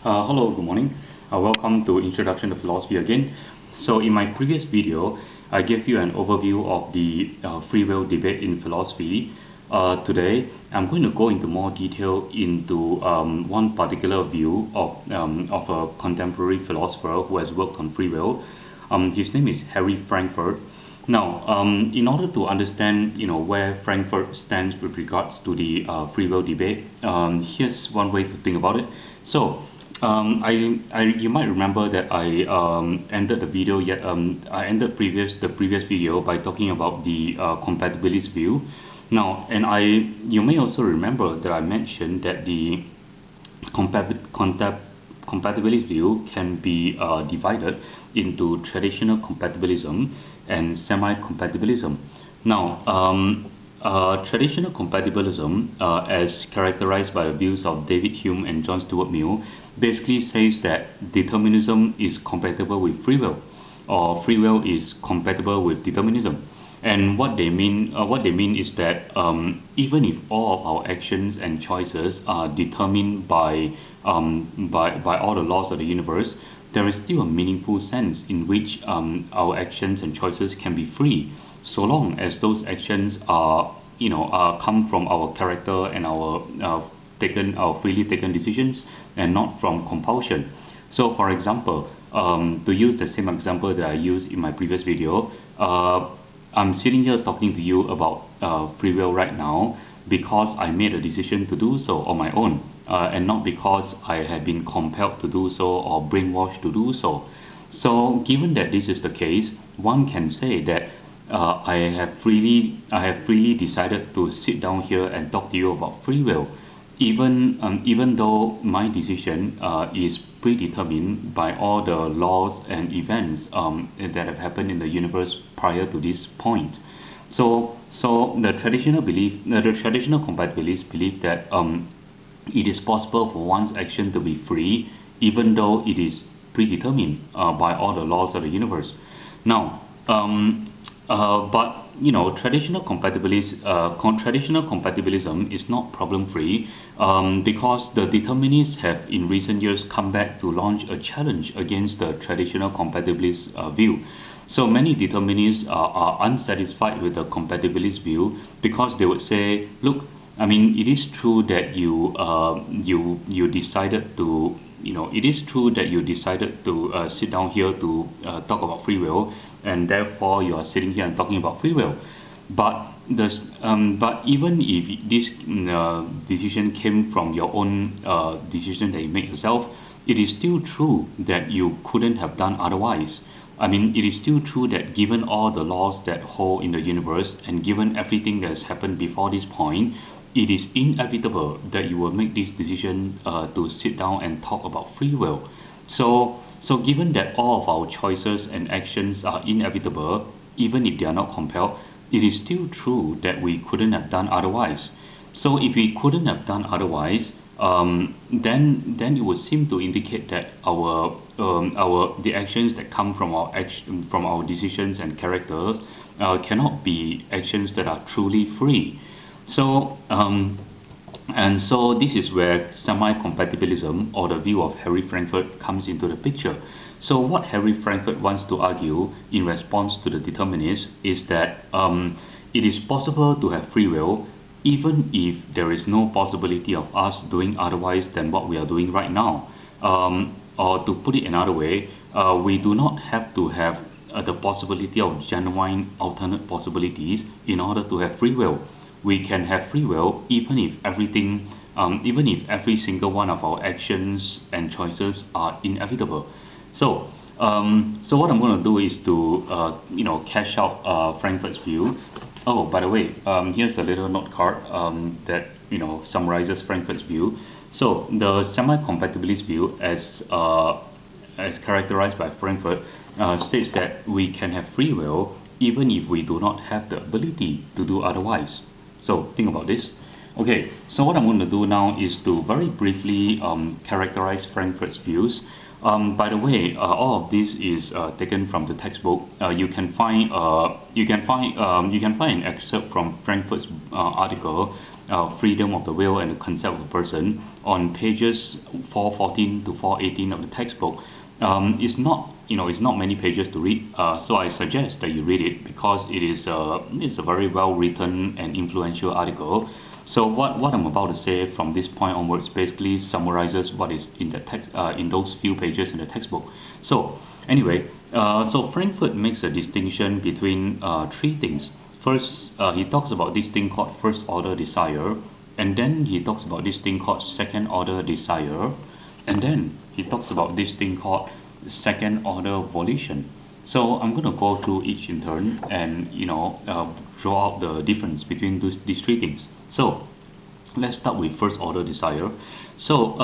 Hello, good morning. Welcome to Introduction to Philosophy again. So in my previous video, I gave you an overview of the free will debate in philosophy. Today, I'm going to go into more detail into one particular view of a contemporary philosopher who has worked on free will. His name is Harry Frankfurt. Now, in order to understand, where Frankfurt stands with regards to the free will debate, here's one way to think about it. So, you might remember that I ended the video I ended the previous video by talking about the compatibilist view. Now, you may also remember that I mentioned that the compatibilist view can be divided into traditional compatibilism and semi-compatibilism. Now, traditional compatibilism, as characterized by the views of David Hume and John Stuart Mill, basically says that determinism is compatible with free will, or free will is compatible with determinism. And what they mean is that even if all of our actions and choices are determined by all the laws of the universe, there is still a meaningful sense in which our actions and choices can be free, so long as those actions are come from our character and our freely taken decisions, and not from compulsion. So, for example, to use the same example that I used in my previous video, I'm sitting here talking to you about free will right now because I made a decision to do so on my own, and not because I have been compelled to do so or brainwashed to do so. So, given that this is the case, one can say that I have freely decided to sit down here and talk to you about free will, even though my decision is predetermined by all the laws and events that have happened in the universe prior to this point. So the traditional compatibilists believe that it is possible for one's action to be free, even though it is predetermined by all the laws of the universe. Now, but traditional compatibilism is not problem-free, because the determinists have in recent years come back to launch a challenge against the traditional compatibilist view. So many determinists are unsatisfied with the compatibilist view because they would say, look, I mean, it is true that you decided to sit down here to talk about free will, and therefore you are sitting here and talking about free will. But even if this decision came from your own decision that you made yourself, it is still true that you couldn't have done otherwise. I mean, it is still true that given all the laws that hold in the universe, and given everything that has happened before this point, it is inevitable that you will make this decision to sit down and talk about free will. So given that all of our choices and actions are inevitable, even if they are not compelled, it is still true that we couldn't have done otherwise. So if we couldn't have done otherwise, then it would seem to indicate that the actions that come from our decisions and characters cannot be actions that are truly free. So this is where semi-compatibilism, or the view of Harry Frankfurt, comes into the picture. So what Harry Frankfurt wants to argue in response to the determinists is that it is possible to have free will even if there is no possibility of us doing otherwise than what we are doing right now. Or to put it another way, we do not have to have the possibility of genuine alternate possibilities in order to have free will. We can have free will even if every single one of our actions and choices are inevitable. So what I'm going to do is to cash out Frankfurt's view. Oh, by the way, here's a little note card that summarizes Frankfurt's view. So the semi-compatibilist view, as characterized by Frankfurt, states that we can have free will even if we do not have the ability to do otherwise. So think about this. Okay, so what I'm going to do now is to very briefly characterize Frankfurt's views. By the way, all of this is taken from the textbook. You can find an excerpt from Frankfurt's article freedom of the will and the concept of a person on pages 414 to 418 of the textbook. It's not many pages to read, so I suggest that you read it because it's a very well written and influential article. So what I'm about to say from this point onwards basically summarizes what is in the text, in those few pages in the textbook. So anyway, so Frankfurt makes a distinction between three things. First, he talks about this thing called first order desire, and then he talks about this thing called second order desire, and then he talks about this thing called second order volition. So I'm going to go through each in turn and draw out the difference between these three things. So let's start with first order desire. So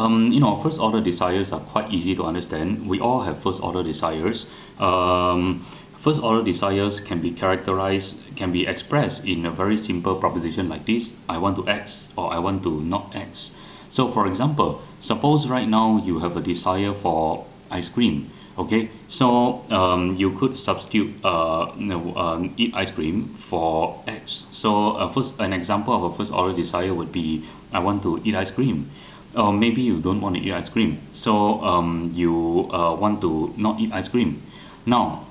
first order desires are quite easy to understand. We all have first order desires. First order desires can be expressed in a very simple proposition like this: I want to X or I want to not X. So for example, suppose right now you have a desire for ice cream. Okay, so you could substitute eat ice cream for X. So first, an example of a first order desire would be I want to eat ice cream. Maybe you don't want to eat ice cream, so you want to not eat ice cream. Now,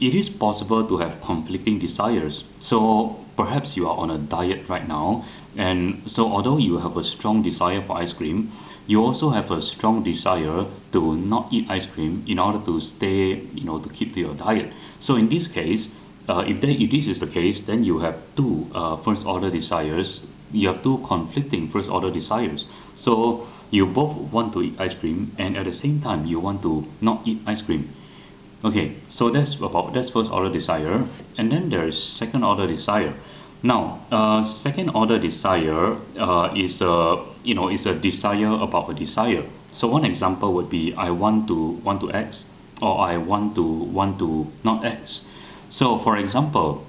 it is possible to have conflicting desires. So perhaps you are on a diet right now, and so although you have a strong desire for ice cream, you also have a strong desire to not eat ice cream in order to stay, to keep to your diet. So in this case, if this is the case, then you have two first order desires. You have two conflicting first order desires. So you both want to eat ice cream, and at the same time you want to not eat ice cream. Okay, so that's first order desire, and then there is second order desire. Now, second order desire is a desire about a desire. So one example would be I want to X, or I want to not X. So for example,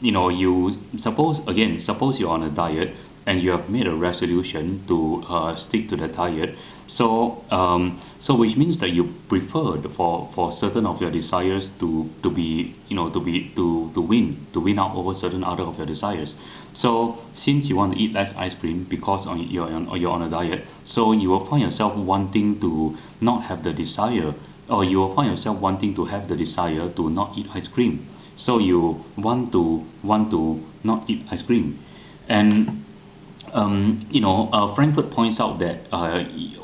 you suppose you're on a diet and you have made a resolution to stick to the diet. So which means that you prefer for certain of your desires to win out over certain other of your desires. So since you want to eat less ice cream because you're on a diet, so you will find yourself wanting to not have the desire, or you will find yourself wanting to have the desire to not eat ice cream. So you want to not eat ice cream, and Frankfurt points out that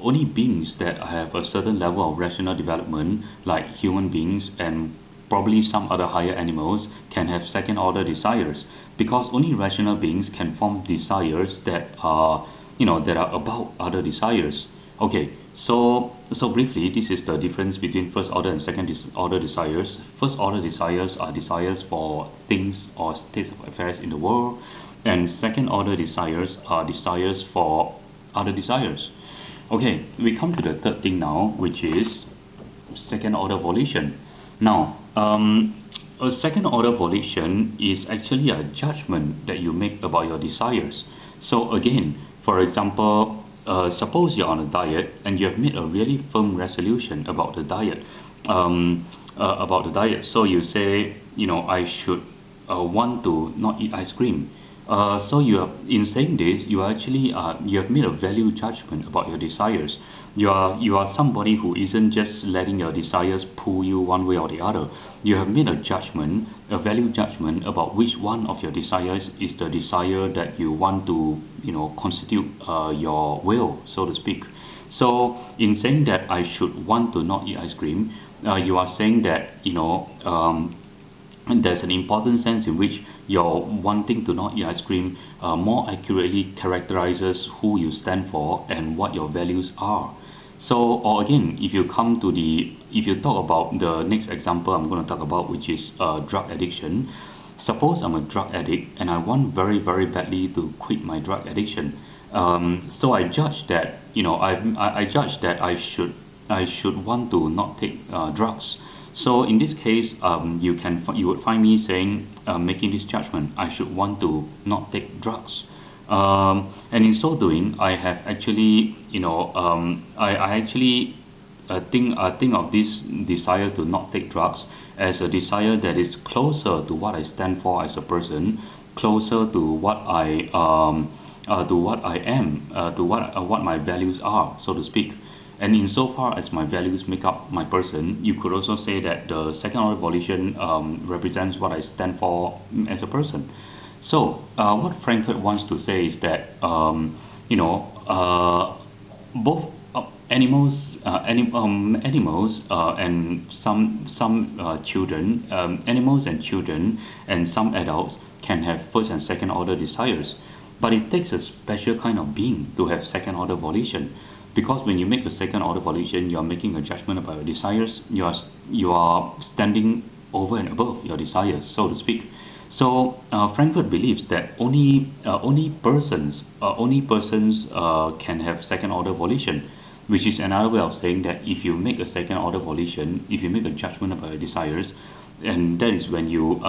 only beings that have a certain level of rational development, like human beings and probably some other higher animals, can have second order desires, because only rational beings can form desires that are about other desires. Okay, so briefly, this is the difference between first order and second order desires. First order desires are desires for things or states of affairs in the world, and second order desires are desires for other desires. Okay, we come to the third thing now, which is second order volition. Now, a second order volition is actually a judgment that you make about your desires. So again, for example, suppose you're on a diet and you have made a really firm resolution about the diet. So you say, I should want to not eat ice cream. So in saying this, you have made a value judgment about your desires. You are somebody who isn't just letting your desires pull you one way or the other. You have made a value judgment about which one of your desires is the desire that you want to constitute your will, so to speak. So in saying that I should want to not eat ice cream, you are saying that there's an important sense in which your wanting to not eat ice cream more accurately characterizes who you stand for and what your values are. So, or again, if you talk about the next example I'm going to talk about, which is drug addiction. Suppose I'm a drug addict and I want very, very badly to quit my drug addiction. So I judge that I should want to not take drugs. So in this case, you would find me saying, making this judgment: I should want to not take drugs. And in so doing, I have actually, I actually think of this desire to not take drugs as a desire that is closer to what I stand for as a person, closer to what I to what I am, to what my values are, so to speak. And insofar as my values make up my person, you could also say that the second order volition represents what I stand for as a person. So what Frankfurt wants to say is that both animals and some children, animals and children and some adults can have first and second order desires, but it takes a special kind of being to have second order volition, because when you make a second order volition, you are making a judgment about your desires. You are standing over and above your desires, so to speak. So Frankfurt believes that only persons can have second order volition, which is another way of saying that if you make a second order volition, if you make a judgment about your desires, and that is when you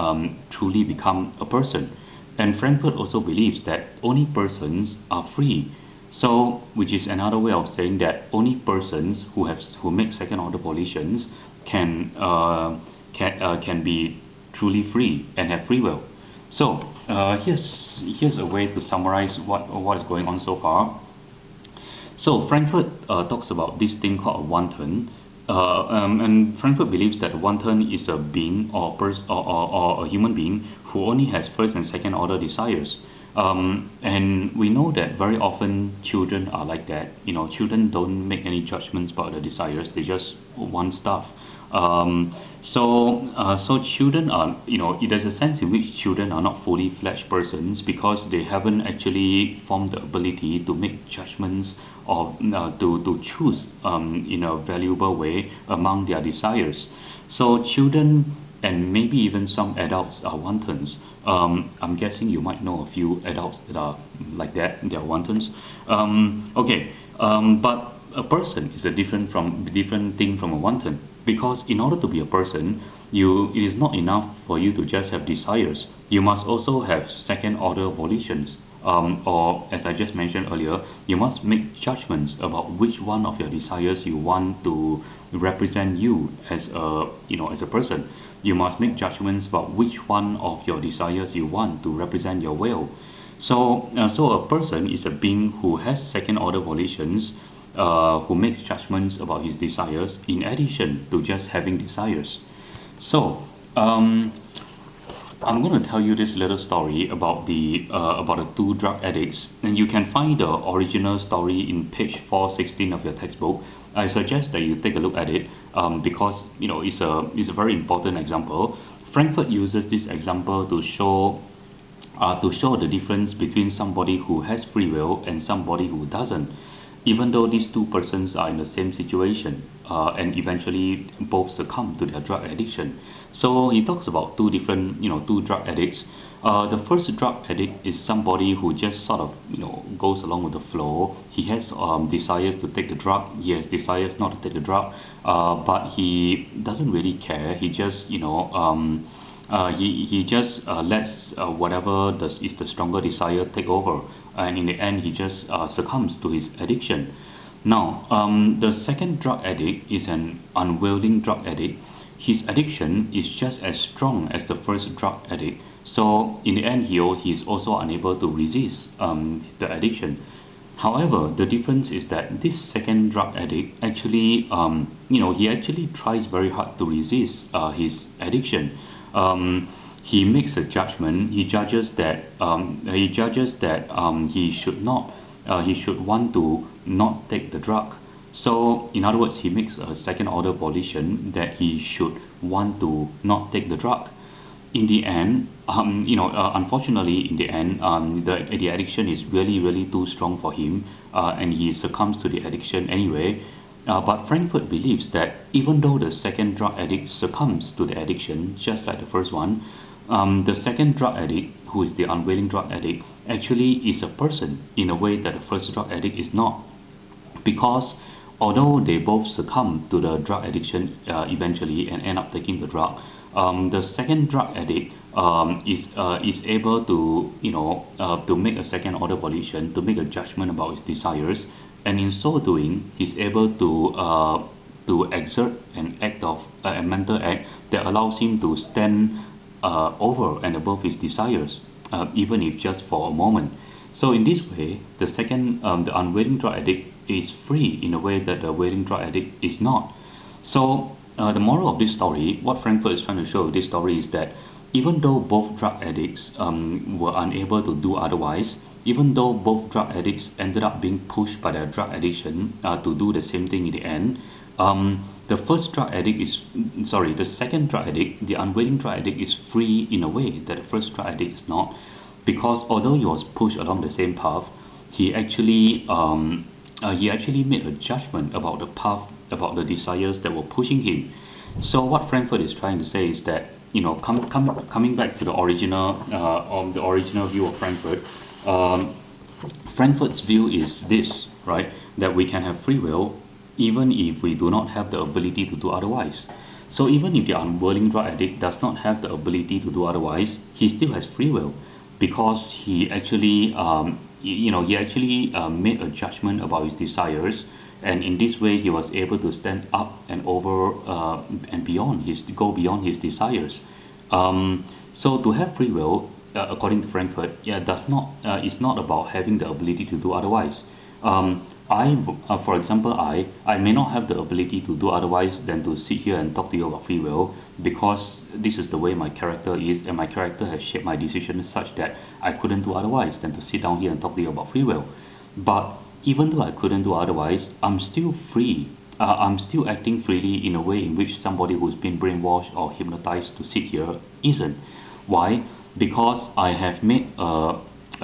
truly become a person. And Frankfurt also believes that only persons are free. So, which is another way of saying that only persons who make second order volitions can be truly free and have free will. So here's a way to summarize what is going on so far. So Frankfurt talks about this thing called a wanton, and Frankfurt believes that wanton is a being or a human being who only has first and second order desires. And we know that very often children are like that. Children don't make any judgments about their desires; they just want stuff. So children are, there's a sense in which children are not fully fledged persons because they haven't actually formed the ability to make judgments or to choose in a valuable way among their desires. So children and maybe even some adults are wantons. I'm guessing you might know a few adults that are like that, they are wantons. But a person is a different thing from a wanton, because in order to be a person, it is not enough for you to just have desires. You must also have second order volitions, or as I just mentioned earlier, you must make judgments about which one of your desires you want to represent you as a person. You must make judgments about which one of your desires you want to represent your will. So a person is a being who has second order volitions, who makes judgments about his desires in addition to just having desires. So I'm going to tell you this little story about the two drug addicts, and you can find the original story in page 416 of your textbook. I suggest that you take a look at it because it's a very important example. Frankfurt uses this example to show the difference between somebody who has free will and somebody who doesn't, even though these two persons are in the same situation and eventually both succumb to their drug addiction. So he talks about two drug addicts. The first drug addict is somebody who just sort of goes along with the flow. He has desires to take the drug, he has desires not to take the drug, but he doesn't really care. He just he just lets whatever is the stronger desire take over, and in the end he just succumbs to his addiction. Now the second drug addict is an unwilling drug addict. His addiction is just as strong as the first drug addict, so in the end he is also unable to resist the addiction. However, the difference is that this second drug addict actually he actually tries very hard to resist his addiction. He makes a judgment. He judges that he should want to not take the drug. So in other words, he makes a second order volition that he should want to not take the drug. In the end, unfortunately, in the end, the addiction is really too strong for him, and he succumbs to the addiction anyway. But Frankfurt believes that even though the second drug addict succumbs to the addiction, just like the first one, the second drug addict, who is the unwilling drug addict, actually is a person in a way that the first drug addict is not. Because although they both succumb to the drug addiction eventually and end up taking the drug, the second drug addict is able to make a second order volition, to make a judgment about his desires, and in so doing, he's able to exert an act of a mental act that allows him to stand over and above his desires, even if just for a moment. So in this way, the unwilling drug addict is free in a way that the willing drug addict is not. So the moral of this story, what Frankfurt is trying to show with this story is that even though both drug addicts were unable to do otherwise, even though both drug addicts ended up being pushed by their drug addiction to do the same thing in the end, the second drug addict, the unwilling drug addict, is free in a way that the first drug addict is not, because although he was pushed along the same path, he actually made a judgment about the path, about the desires that were pushing him. So what Frankfurt is trying to say is that, coming back to the original view of Frankfurt, Frankfurt's view is this, right? That we can have free will even if we do not have the ability to do otherwise. So even if the unwilling drug addict does not have the ability to do otherwise, he still has free will, because he actually made a judgment about his desires, and in this way he was able to stand up and go beyond his desires. So to have free will, according to Frankfurt, it's not about having the ability to do otherwise. For example, I may not have the ability to do otherwise than to sit here and talk to you about free will, because this is the way my character is, and my character has shaped my decisions such that I couldn't do otherwise than to sit down here and talk to you about free will. But even though I couldn't do otherwise, I'm still free. I'm still acting freely in a way in which somebody who's been brainwashed or hypnotized to sit here isn't. Why? Because I have made a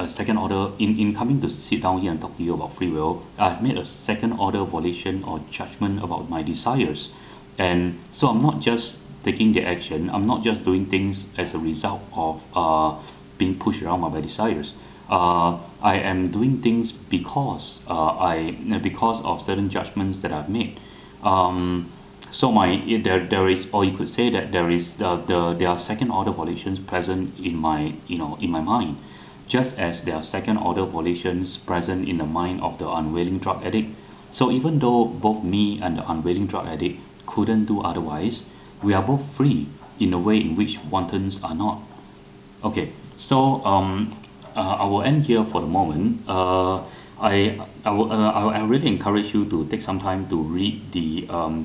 second order, in coming to sit down here and talk to you about free will, I've made a second order volition or judgment about my desires. And so I'm not just taking the action, I'm not just doing things as a result of being pushed around by my desires. I am doing things because of certain judgments that I've made. So there is, or you could say that there are second order volitions present in my mind, just as there are second order volitions present in the mind of the unwilling drug addict. So even though both me and the unwilling drug addict couldn't do otherwise, we are both free in a way in which wantons are not. Okay, so I will end here for the moment. I really encourage you to take some time to read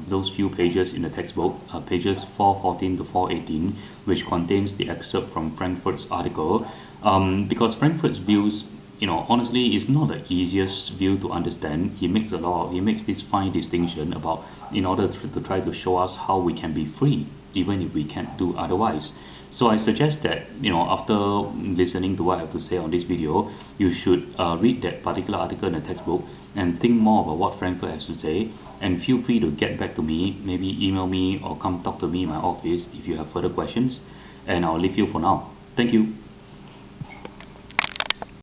those few pages in the textbook, pages 414 to 418, which contains the excerpt from Frankfurt's article, because Frankfurt's views, honestly, is not the easiest view to understand. He makes this fine distinction about, in order to try to show us how we can be free even if we can't do otherwise. So I suggest that, after listening to what I have to say on this video, you should read that particular article in the textbook and think more about what Frankfurt has to say, and feel free to get back to me, maybe email me or come talk to me in my office if you have further questions, and I'll leave you for now. Thank you.